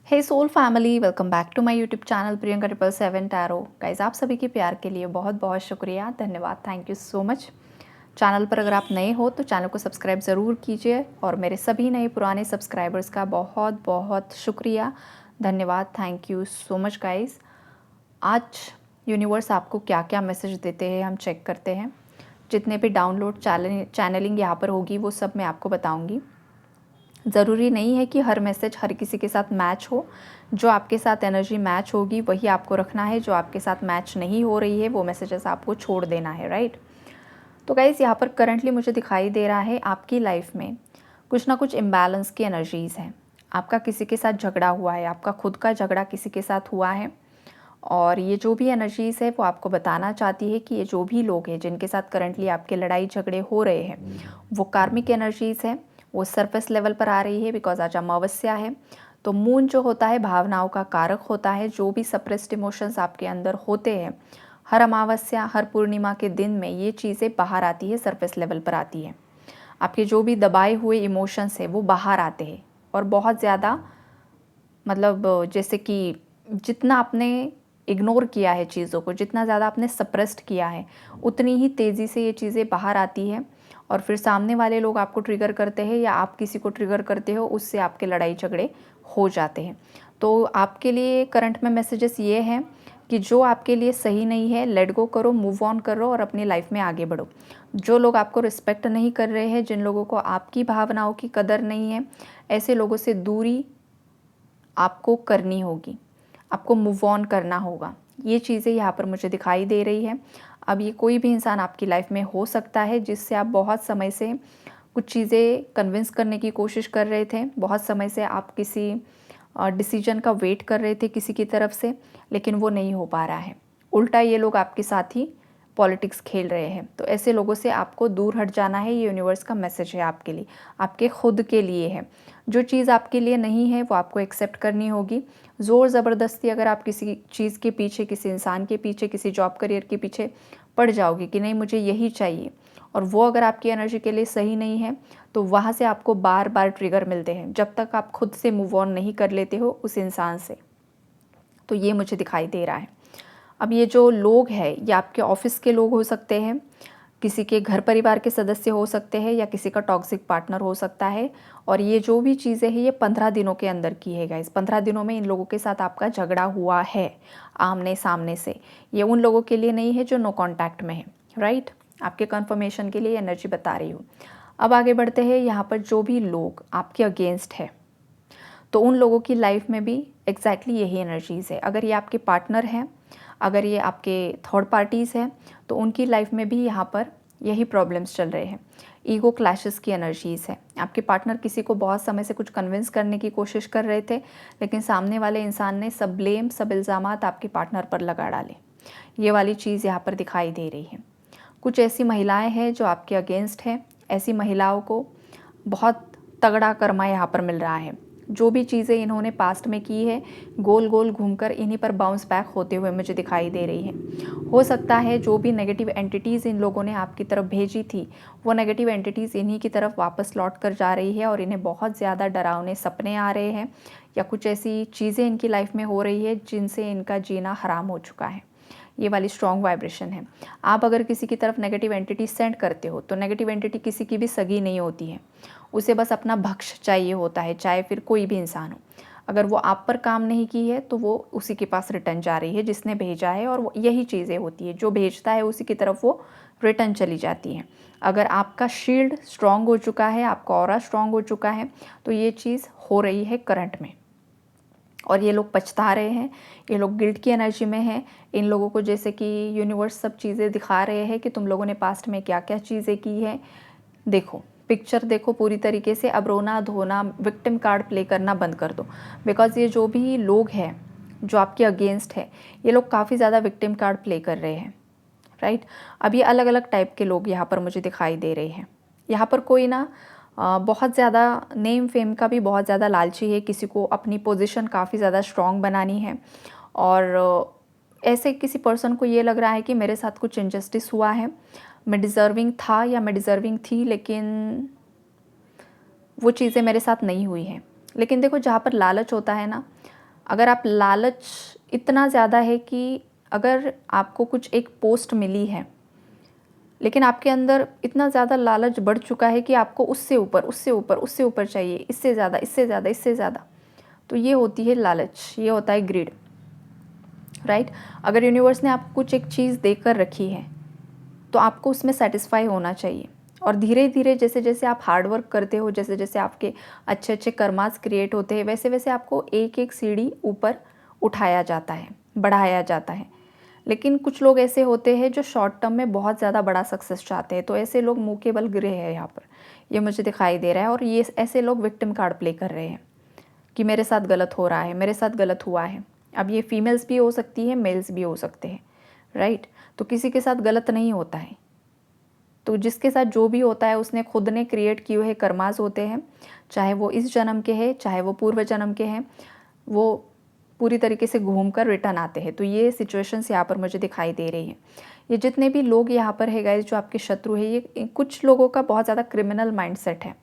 Hey soul family, welcome back to my YouTube channel Priyanka 777 tarot. Guys, आप सभी के प्यार के लिए बहुत बहुत शुक्रिया, धन्यवाद, thank you so much. Channel पर अगर आप नए हो तो चैनल को सब्सक्राइब ज़रूर कीजिए और मेरे सभी नए पुराने सब्सक्राइबर्स का बहुत बहुत शुक्रिया, धन्यवाद, thank you so much guys. आज यूनिवर्स आपको क्या क्या मैसेज देते हैं हम चेक करते हैं। जितने भी डाउनलोड चैनलिंग यहाँ पर होगी वो सब मैं आपको बताऊँगी। ज़रूरी नहीं है कि हर मैसेज हर किसी के साथ मैच हो। जो आपके साथ एनर्जी मैच होगी वही आपको रखना है, जो आपके साथ मैच नहीं हो रही है वो मैसेजेस आपको छोड़ देना है, राइट। तो गाइज़, यहाँ पर करंटली मुझे दिखाई दे रहा है आपकी लाइफ में कुछ ना कुछ इम्बैलेंस की एनर्जीज़ हैं। आपका किसी के साथ झगड़ा हुआ है, आपका खुद का झगड़ा किसी के साथ हुआ है और ये जो भी एनर्जीज़ है वो आपको बताना चाहती है कि ये जो भी लोग हैं जिनके साथ करंटली आपके लड़ाई झगड़े हो रहे हैं वो कार्मिक एनर्जीज़ है, वो सरफेस लेवल पर आ रही है। बिकॉज आज अमावस्या है तो मून जो होता है भावनाओं का कारक होता है। जो भी सप्रेस्ड इमोशंस आपके अंदर होते हैं, हर अमावस्या हर पूर्णिमा के दिन में ये चीज़ें बाहर आती है, सरफेस लेवल पर आती है। आपके जो भी दबाए हुए इमोशंस है वो बाहर आते हैं और बहुत ज़्यादा, मतलब जैसे कि जितना आपने इग्नोर किया है चीज़ों को, जितना ज़्यादा आपने सप्रेस्ड किया है, उतनी ही तेज़ी से ये चीज़ें बाहर आती हैं और फिर सामने वाले लोग आपको ट्रिगर करते हैं या आप किसी को ट्रिगर करते हो, उससे आपके लड़ाई झगड़े हो जाते हैं। तो आपके लिए करंट में मैसेजेस ये हैं कि जो आपके लिए सही नहीं है, लेट गो करो, मूव ऑन करो और अपनी लाइफ में आगे बढ़ो। जो लोग आपको रिस्पेक्ट नहीं कर रहे हैं, जिन लोगों को आपकी भावनाओं की कदर नहीं है, ऐसे लोगों से दूरी आपको करनी होगी, आपको मूव ऑन करना होगा। ये चीज़ें यहाँ पर मुझे दिखाई दे रही है। अब ये कोई भी इंसान आपकी लाइफ में हो सकता है जिससे आप बहुत समय से कुछ चीज़ें कन्विंस करने की कोशिश कर रहे थे, बहुत समय से आप किसी डिसीजन का वेट कर रहे थे किसी की तरफ से, लेकिन वो नहीं हो पा रहा है। उल्टा ये लोग आपके साथ ही पॉलिटिक्स खेल रहे हैं। तो ऐसे लोगों से आपको दूर हट जाना है। ये यूनिवर्स का मैसेज है आपके लिए, आपके खुद के लिए है। जो चीज़ आपके लिए नहीं है वो आपको एक्सेप्ट करनी होगी। ज़ोर ज़बरदस्ती अगर आप किसी चीज़ के पीछे, किसी इंसान के पीछे, किसी जॉब करियर के पीछे पड़ जाओगे कि नहीं मुझे यही चाहिए, और वो अगर आपकी एनर्जी के लिए सही नहीं है, तो वहाँ से आपको बार बार ट्रिगर मिलते हैं जब तक आप खुद से मूव ऑन नहीं कर लेते हो उस इंसान से। तो ये मुझे दिखाई दे रहा है। अब ये जो लोग हैं ये आपके ऑफिस के लोग हो सकते हैं, किसी के घर परिवार के सदस्य हो सकते हैं या किसी का टॉक्सिक पार्टनर हो सकता है। और ये जो भी चीज़ें हैं ये 15 दिनों के अंदर की है गाइस। 15 दिनों में इन लोगों के साथ आपका झगड़ा हुआ है आमने सामने से। ये उन लोगों के लिए नहीं है जो नो कांटेक्ट में है, राइट। आपके कंफर्मेशन के लिए एनर्जी बता रही हूँ। अब आगे बढ़ते हैं। यहाँ पर जो भी लोग आपके अगेंस्ट है तो उन लोगों की लाइफ में भी एग्जैक्टली यही एनर्जीज़ है। अगर ये आपके पार्टनर हैं, अगर ये आपके थर्ड पार्टीज़ हैं, तो उनकी लाइफ में भी यहाँ पर यही प्रॉब्लम्स चल रहे हैं। ईगो क्लैशेस की एनर्जीज़ है। आपके पार्टनर किसी को बहुत समय से कुछ कन्विंस करने की कोशिश कर रहे थे, लेकिन सामने वाले इंसान ने सब ब्लेम, सब इल्ज़ामात आपके पार्टनर पर लगा डाले। ये वाली चीज़ यहाँ पर दिखाई दे रही है। कुछ ऐसी महिलाएं हैं जो आपके अगेंस्ट हैं। ऐसी महिलाओं को बहुत तगड़ा कर्मा यहाँ पर मिल रहा है। जो भी चीज़ें इन्होंने पास्ट में की है, गोल गोल घूमकर इन्हीं पर बाउंस बैक होते हुए मुझे दिखाई दे रही है। हो सकता है जो भी नेगेटिव एंटिटीज़ इन लोगों ने आपकी तरफ भेजी थी, वो नेगेटिव एंटिटीज़ इन्हीं की तरफ वापस लौट कर जा रही है और इन्हें बहुत ज़्यादा डरावने सपने आ रहे हैं या कुछ ऐसी चीज़ें इनकी लाइफ में हो रही है जिनसे इनका जीना हराम हो चुका है। ये वाली स्ट्रॉन्ग वाइब्रेशन है। आप अगर किसी की तरफ नेगेटिव एंटिटी सेंड करते हो तो नेगेटिव एंटिटी किसी की भी सगी नहीं होती है, उसे बस अपना भक्ष चाहिए होता है, चाहे फिर कोई भी इंसान हो। अगर वो आप पर काम नहीं की है तो वो उसी के पास रिटर्न जा रही है जिसने भेजा है, और यही चीज़ें होती है, जो भेजता है उसी की तरफ वो रिटर्न चली जाती हैं। अगर आपका शील्ड स्ट्रॉन्ग हो चुका है, आपका ऑरा स्ट्रॉन्ग हो चुका है, तो ये चीज़ हो रही है करंट में और ये लोग पछता रहे हैं। ये लोग गिल्ट की एनर्जी में हैं। इन लोगों को जैसे कि यूनिवर्स सब चीज़ें दिखा रहे हैं कि तुम लोगों ने पास्ट में क्या क्या चीज़ें की हैं। देखो, पिक्चर देखो पूरी तरीके से। अब रोना धोना, विक्टिम कार्ड प्ले करना बंद कर दो। बिकॉज ये जो भी लोग हैं जो आपके अगेंस्ट है, ये लोग काफ़ी ज़्यादा विक्टिम कार्ड प्ले कर रहे हैं, राइट। अब ये अलग अलग टाइप के लोग यहाँ पर मुझे दिखाई दे रहे हैं। यहाँ पर कोई ना बहुत ज़्यादा नेम फेम का भी बहुत ज़्यादा लालची है, किसी को अपनी पोजीशन काफ़ी ज़्यादा स्ट्रॉन्ग बनानी है। और ऐसे किसी पर्सन को ये लग रहा है कि मेरे साथ कुछ इनजस्टिस हुआ है, मैं डिज़र्विंग था या मैं डिज़र्विंग थी, लेकिन वो चीज़ें मेरे साथ नहीं हुई हैं। लेकिन देखो, जहाँ पर लालच होता है ना, अगर आप लालच इतना ज़्यादा है कि अगर आपको कुछ एक पोस्ट मिली है, लेकिन आपके अंदर इतना ज़्यादा लालच बढ़ चुका है कि आपको उससे ऊपर, उससे ऊपर, उससे ऊपर चाहिए, इससे ज़्यादा, इससे ज़्यादा, इससे ज़्यादा, तो ये होती है लालच, ये होता है ग्रीड, राइट। अगर यूनिवर्स ने आपको कुछ एक चीज़ देकर रखी है तो आपको उसमें सेटिस्फाई होना चाहिए। और धीरे धीरे जैसे जैसे आप हार्ड वर्क करते हो, जैसे जैसे आपके अच्छे अच्छे कर्मास क्रिएट होते हैं, वैसे वैसे आपको एक एक सीढ़ी ऊपर उठाया जाता है, बढ़ाया जाता है। लेकिन कुछ लोग ऐसे होते हैं जो शॉर्ट टर्म में बहुत ज़्यादा बड़ा सक्सेस चाहते हैं, तो ऐसे लोग मुँह के बल गिरे हैं यहाँ पर, ये मुझे दिखाई दे रहा है। और ये ऐसे लोग विक्टिम कार्ड प्ले कर रहे हैं कि मेरे साथ गलत हो रहा है, मेरे साथ गलत हुआ है। अब ये फीमेल्स भी हो सकती है, मेल्स भी हो सकते हैं, राइट। तो किसी के साथ गलत नहीं होता है, तो जिसके साथ जो भी होता है उसने खुद ने क्रिएट किए हुए कर्मास होते हैं, चाहे वो इस जन्म के हैं, चाहे वो पूर्व जन्म के हैं, वो पूरी तरीके से घूम कर रिटर्न आते हैं। तो ये सिचुएशंस यहाँ पर मुझे दिखाई दे रही हैं। ये जितने भी लोग यहाँ पर है गाइस जो आपके शत्रु है, ये कुछ लोगों का बहुत ज़्यादा क्रिमिनल माइंडसेट है,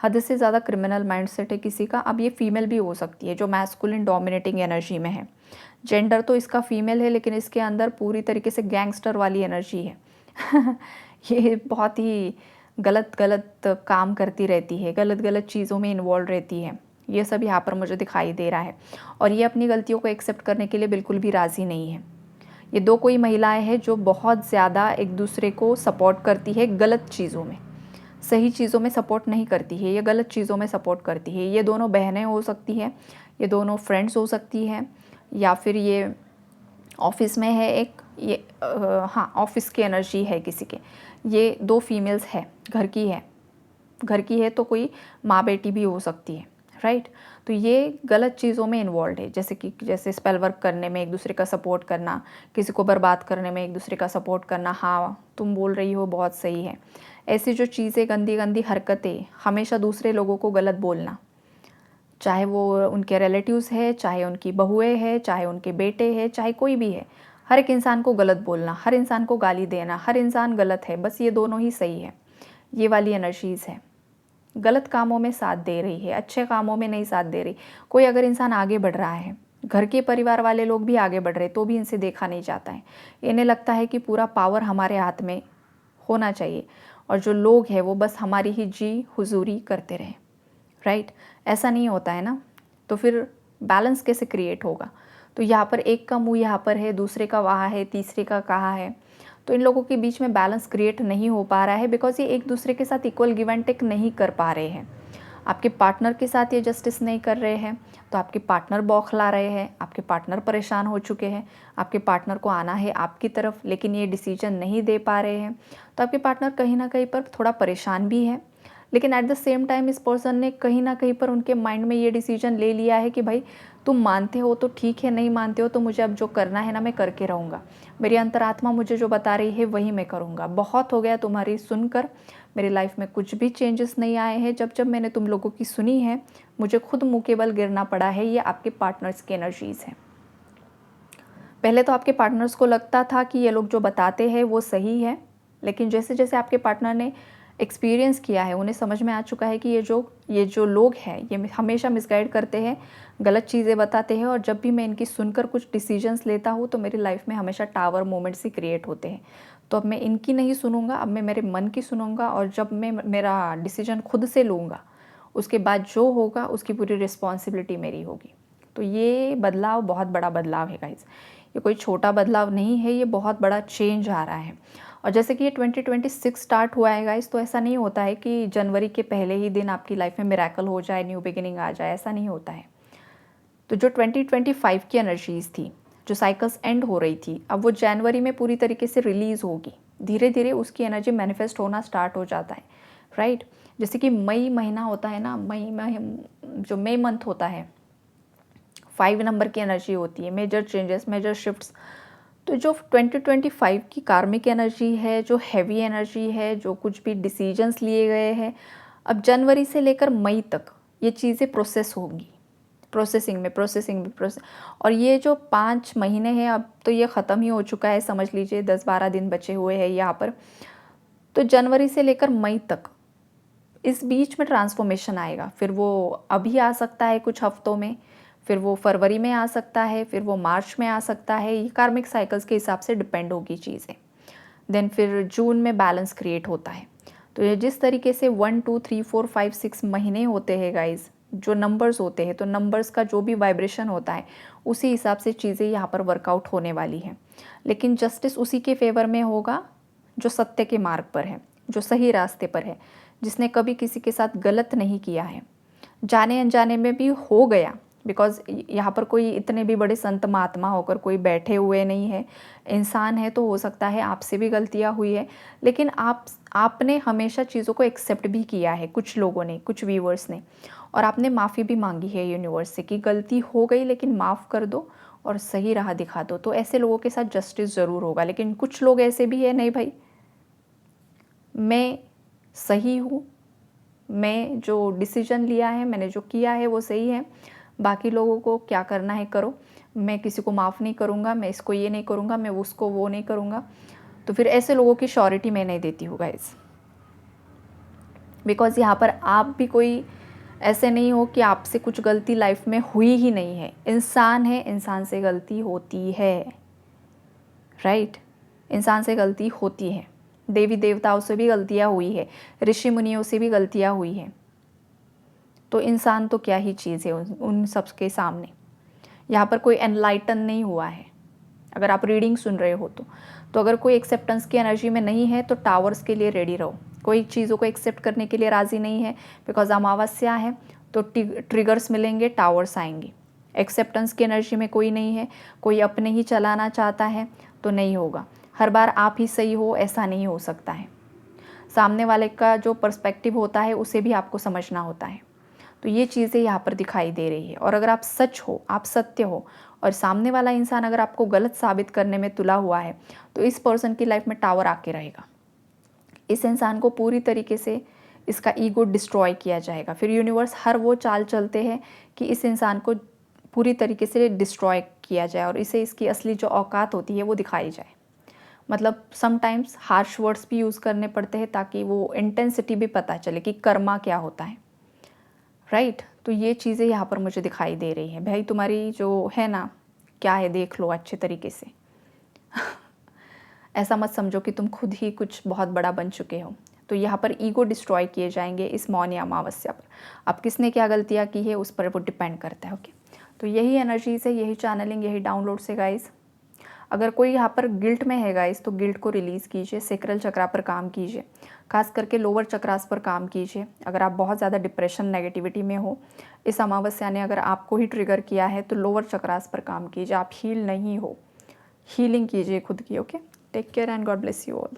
हद से ज़्यादा क्रिमिनल माइंडसेट है किसी का। अब ये फीमेल भी हो सकती है जो मैस्कुलिन डोमिनेटिंग एनर्जी में है। जेंडर तो इसका फीमेल है, लेकिन इसके अंदर पूरी तरीके से गैंगस्टर वाली एनर्जी है। ये बहुत ही गलत गलत काम करती रहती है, गलत गलत चीज़ों में इन्वॉल्व रहती है। ये सब यहाँ पर मुझे दिखाई दे रहा है। और ये अपनी गलतियों को एक्सेप्ट करने के लिए बिल्कुल भी राज़ी नहीं है। ये दो कोई महिलाएं हैं जो बहुत ज़्यादा एक दूसरे को सपोर्ट करती है गलत चीज़ों में, सही चीज़ों में सपोर्ट नहीं करती है, ये गलत चीज़ों में सपोर्ट करती है। ये दोनों बहनें हो सकती हैं, ये दोनों फ्रेंड्स हो सकती हैं, या फिर ये ऑफिस में है एक, ये हाँ ऑफिस की एनर्जी है किसी के। ये दो फीमेल्स है, घर की है, घर की है तो कोई माँ बेटी भी हो सकती है, राइट। तो ये गलत चीज़ों में इन्वॉल्व है, जैसे स्पेल वर्क करने में एक दूसरे का सपोर्ट करना, किसी को बर्बाद करने में एक दूसरे का सपोर्ट करना। हाँ तुम बोल रही हो बहुत सही है। ऐसी जो चीज़ें, गंदी गंदी हरकतें, हमेशा दूसरे लोगों को गलत बोलना, चाहे वो उनके रिलेटिव्स है, चाहे उनकी बहुएं है, चाहे उनके बेटे हैं, चाहे कोई भी है, हर एक इंसान को गलत बोलना, हर इंसान को गाली देना, हर इंसान गलत है, बस ये दोनों ही सही है। ये वाली एनर्जीज़ है, गलत कामों में साथ दे रही है, अच्छे कामों में नहीं साथ दे रही। कोई अगर इंसान आगे बढ़ रहा है, घर के परिवार वाले लोग भी आगे बढ़ रहे तो भी इनसे देखा नहीं जाता है। इन्हें लगता है कि पूरा पावर हमारे हाथ में होना चाहिए और जो लोग हैं वो बस हमारी ही जी हुजूरी करते रहें, राइट। ऐसा नहीं होता है ना, तो फिर बैलेंस कैसे क्रिएट होगा। तो यहाँ पर एक का मुंह यहाँ पर है, दूसरे का वहाँ है, तीसरे का कहाँ है, तो इन लोगों के बीच में बैलेंस क्रिएट नहीं हो पा रहा है, बिकॉज ये एक दूसरे के साथ इक्वल गिव एंड टेक नहीं कर पा रहे हैं। आपके पार्टनर के साथ ये जस्टिस नहीं कर रहे हैं, तो आपके पार्टनर बौखला रहे हैं, आपके पार्टनर परेशान हो चुके हैं, आपके पार्टनर को आना है आपकी तरफ लेकिन ये डिसीजन नहीं दे पा रहे हैं, तो आपके पार्टनर कहीं ना कहीं पर थोड़ा परेशान भी है। लेकिन एट द सेम टाइम इस पर्सन ने कहीं ना कहीं पर उनके माइंड में ये डिसीजन ले लिया है कि भाई तुम मानते हो तो ठीक है, नहीं मानते हो तो मुझे अब जो करना है ना मैं करके रहूँगा, मेरी अंतरात्मा मुझे जो बता रही है वही मैं करूँगा। बहुत हो गया तुम्हारी सुनकर, मेरी लाइफ में कुछ भी चेंजेस नहीं आए हैं। जब जब मैंने तुम लोगों की सुनी है मुझे खुद मुँह के बल गिरना पड़ा है। ये आपके पार्टनर्स की एनर्जीज़ हैं। पहले तो आपके पार्टनर्स को लगता था कि ये लोग जो बताते हैं वो सही है, लेकिन जैसे जैसे आपके पार्टनर ने एक्सपीरियंस किया है, उन्हें समझ में आ चुका है कि ये जो लोग हैं ये हमेशा मिसगाइड करते हैं, गलत चीज़ें बताते हैं, और जब भी मैं इनकी सुनकर कुछ डिसीजंस लेता हूँ तो मेरी लाइफ में हमेशा टावर मोमेंट्स ही क्रिएट होते हैं। तो अब मैं इनकी नहीं सुनूंगा, अब मैं मेरे मन की सुनूंगा, और जब मैं मेरा डिसीजन खुद से लूँगा उसके बाद जो होगा उसकी पूरी रिस्पॉन्सिबिलिटी मेरी होगी। तो ये बदलाव बहुत बड़ा बदलाव है गाइस, ये कोई छोटा बदलाव नहीं है, ये बहुत बड़ा चेंज आ रहा है। और जैसे कि ये 2026 स्टार्ट हुआ है गाइस, तो ऐसा नहीं होता है कि जनवरी के पहले ही दिन आपकी लाइफ में मिरेकल हो जाए, न्यू बिगिनिंग आ जाए, ऐसा नहीं होता है। तो जो 2025 की एनर्जीज़ थी, जो साइकिल्स एंड हो रही थी, अब वो जनवरी में पूरी तरीके से रिलीज़ होगी। धीरे धीरे उसकी एनर्जी मैनिफेस्ट होना स्टार्ट हो जाता है, राइट। जैसे कि मई महीना होता है ना, जो मई मंथ होता है, 5 नंबर की एनर्जी होती है, मेजर चेंजेस, मेजर शिफ्ट्स। तो जो 2025 की कार्मिक एनर्जी है, जो हैवी एनर्जी है, जो कुछ भी डिसीजंस लिए गए हैं, अब जनवरी से लेकर मई तक ये चीज़ें प्रोसेस होंगी, प्रोसेसिंग में और ये जो 5 महीने हैं अब तो ये ख़त्म ही हो चुका है, समझ लीजिए 10-12 दिन बचे हुए हैं यहाँ पर। तो जनवरी से लेकर मई तक इस बीच में ट्रांसफॉर्मेशन आएगा, फिर वो अभी आ सकता है कुछ हफ्तों में, फिर वो फरवरी में आ सकता है, फिर वो मार्च में आ सकता है, ये कार्मिक साइकिल्स के हिसाब से डिपेंड होगी चीज़ें। देन फिर जून में बैलेंस क्रिएट होता है। तो ये जिस तरीके से 1 2 3 4 5 6 महीने होते हैं गाइज, जो नंबर्स होते हैं, तो नंबर्स का जो भी वाइब्रेशन होता है उसी हिसाब से चीज़ें यहाँ पर वर्कआउट होने वाली हैं। लेकिन जस्टिस उसी के फेवर में होगा जो सत्य के मार्ग पर है, जो सही रास्ते पर है, जिसने कभी किसी के साथ गलत नहीं किया है। जाने अनजाने में भी हो गया, बिकॉज यहाँ पर कोई इतने भी बड़े संत महात्मा होकर कोई बैठे हुए नहीं है, इंसान है, तो हो सकता है आपसे भी गलतियाँ हुई है, लेकिन आपने हमेशा चीज़ों को एक्सेप्ट भी किया है, कुछ लोगों ने, कुछ व्यूअर्स ने, और आपने माफ़ी भी मांगी है यूनिवर्स से कि गलती हो गई लेकिन माफ़ कर दो और सही राह दिखा दो। तो ऐसे लोगों के साथ जस्टिस ज़रूर होगा। लेकिन कुछ लोग ऐसे भी है, नहीं भाई मैं सही हूँ, मैं जो डिसीजन लिया है, मैंने जो किया है वो सही है, बाकी लोगों को क्या करना है करो, मैं किसी को माफ़ नहीं करूँगा, मैं इसको ये नहीं करूँगा, मैं उसको वो नहीं करूँगा। तो फिर ऐसे लोगों की श्योरिटी मैं नहीं देती हूँ गाइस, बिकॉज़ यहाँ पर आप भी कोई ऐसे नहीं हो कि आपसे कुछ गलती लाइफ में हुई ही नहीं है। इंसान है, इंसान से गलती होती है, राइट? इंसान से गलती होती है, देवी देवताओं से भी गलतियाँ हुई है, ऋषि मुनियों से भी गलतियाँ हुई हैं। तो इंसान तो क्या ही चीज़ है उन सब के सामने। यहाँ पर कोई एनलाइटन नहीं हुआ है। अगर आप रीडिंग सुन रहे हो तो अगर कोई एक्सेप्टेंस की एनर्जी में नहीं है तो टावर्स के लिए रेडी रहो। कोई चीज़ों को एक्सेप्ट करने के लिए राज़ी नहीं है, बिकॉज अमावस्या है तो ट्रिगर्स मिलेंगे, टावर्स आएंगे। एक्सेप्टेंस की एनर्जी में कोई नहीं है, कोई अपने ही चलाना चाहता है तो नहीं होगा। हर बार आप ही सही हो ऐसा नहीं हो सकता है। सामने वाले का जो पर्सपेक्टिव होता है उसे भी आपको समझना होता है। तो ये चीज़ें यहाँ पर दिखाई दे रही है। और अगर आप सच हो, आप सत्य हो, और सामने वाला इंसान अगर आपको गलत साबित करने में तुला हुआ है तो इस पर्सन की लाइफ में टावर आके रहेगा। इस इंसान को पूरी तरीके से इसका ईगो डिस्ट्रॉय किया जाएगा। फिर यूनिवर्स हर वो चाल चलते हैं कि इस इंसान को पूरी तरीके से डिस्ट्रॉय किया जाए और इसे इसकी असली जो औकात होती है वो दिखाई जाए। मतलब समटाइम्स हार्श वर्ड्स भी यूज़ करने पड़ते हैं ताकि वो इंटेंसिटी भी पता चले कि कर्मा क्या होता है, राइट? तो ये चीज़ें यहाँ पर मुझे दिखाई दे रही हैं। भाई तुम्हारी जो है ना, क्या है देख लो अच्छे तरीके से। ऐसा मत समझो कि तुम खुद ही कुछ बहुत बड़ा बन चुके हो। तो यहाँ पर ईगो डिस्ट्रॉय किए जाएंगे इस मौन या अमावस्या पर। अब किसने क्या गलतियाँ की है उस पर वो डिपेंड करता है। ओके, तो यही एनर्जीज है, यही चैनलिंग, यही डाउनलोड से गाइस। अगर कोई यहाँ पर गिल्ट में है गाइस तो गिल्ट को रिलीज़ कीजिए, सेक्रल चक्रा पर काम कीजिए, खास करके लोअर चक्रास पर काम कीजिए। अगर आप बहुत ज़्यादा डिप्रेशन नेगेटिविटी में हो, इस अमावस्या ने अगर आपको ही ट्रिगर किया है तो लोअर चक्रास पर काम कीजिए। आप हील नहीं हो, हीलिंग कीजिए खुद की। Okay, take care and God bless you all.